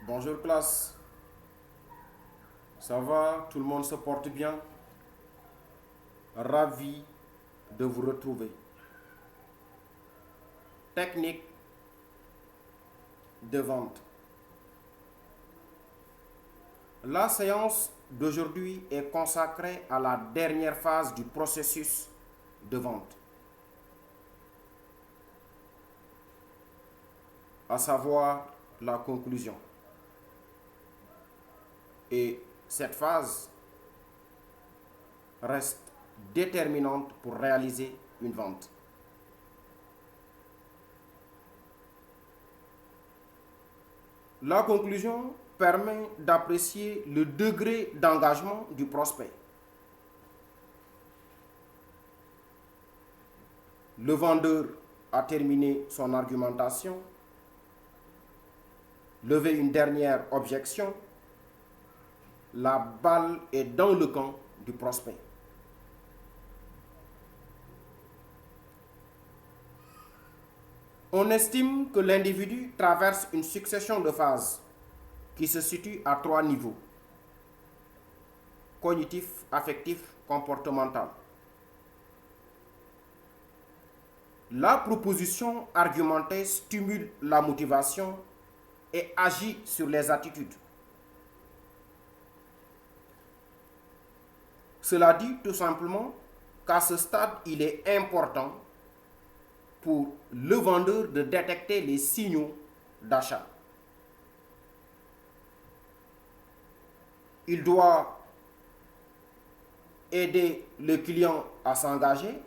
Bonjour classe, ça va? Tout le monde se porte bien? Ravi de vous retrouver. Technique de vente. La séance d'aujourd'hui est consacrée à la dernière phase du processus de vente, à savoir la conclusion. Et cette phase reste déterminante pour réaliser une vente. La conclusion permet d'apprécier le degré d'engagement du prospect. Le vendeur a terminé son argumentation, levé une dernière objection. La balle est dans le camp du prospect. On estime que l'individu traverse une succession de phases qui se situent à 3 niveaux: cognitif, affectif, comportemental. La proposition argumentée stimule la motivation et agit sur les attitudes. Cela dit tout simplement qu'à ce stade, il est important pour le vendeur de détecter les signaux d'achat. Il doit aider le client à s'engager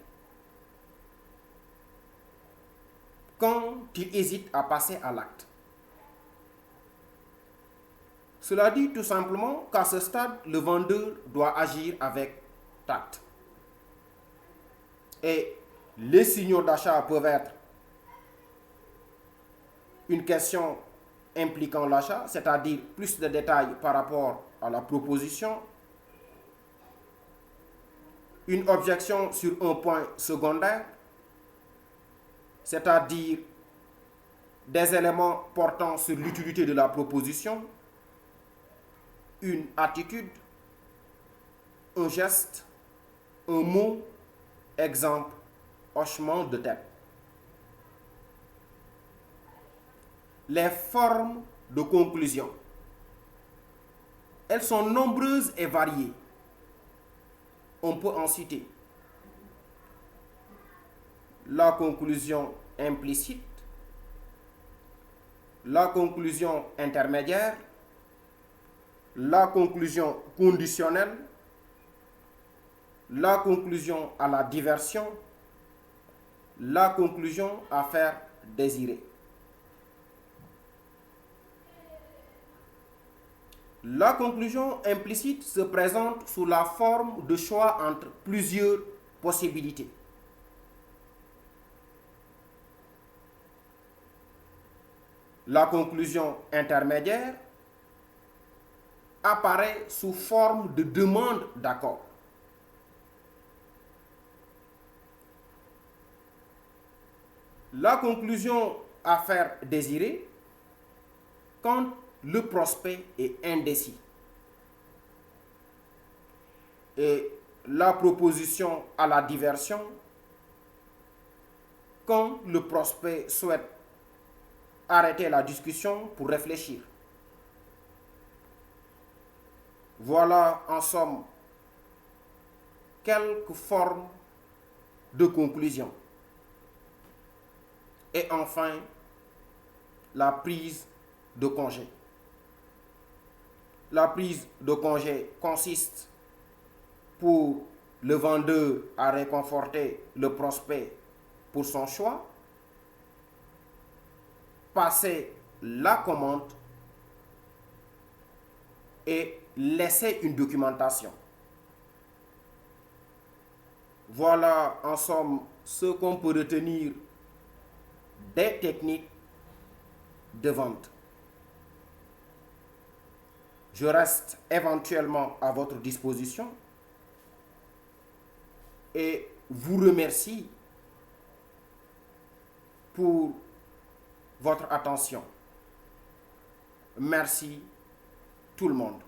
quand il hésite à passer à l'acte. Cela dit tout simplement qu'à ce stade, le vendeur doit agir avec tact. Et les signaux d'achat peuvent être une question impliquant l'achat, c'est-à-dire plus de détails par rapport à la proposition, une objection sur un point secondaire, c'est-à-dire des éléments portant sur l'utilité de la proposition, une attitude, un geste, un mot, exemple, hochement de tête. Les formes de conclusion. Elles sont nombreuses et variées. On peut en citer la conclusion implicite, la conclusion intermédiaire, la conclusion conditionnelle, la conclusion à la diversion, la conclusion à faire désirer. La conclusion implicite se présente sous la forme de choix entre plusieurs possibilités. La conclusion intermédiaire apparaît sous forme de demande d'accord. La conclusion à faire désirer quand le prospect est indécis. Et la proposition à la diversion quand le prospect souhaite arrêter la discussion pour réfléchir. Voilà en somme quelques formes de conclusion. Et enfin, la prise de congé. La prise de congé consiste pour le vendeur à réconforter le prospect pour son choix, passer la commande et laisser une documentation. Voilà en somme ce qu'on peut retenir des techniques de vente. Je reste éventuellement à votre disposition et vous remercie pour votre attention. Merci tout le monde.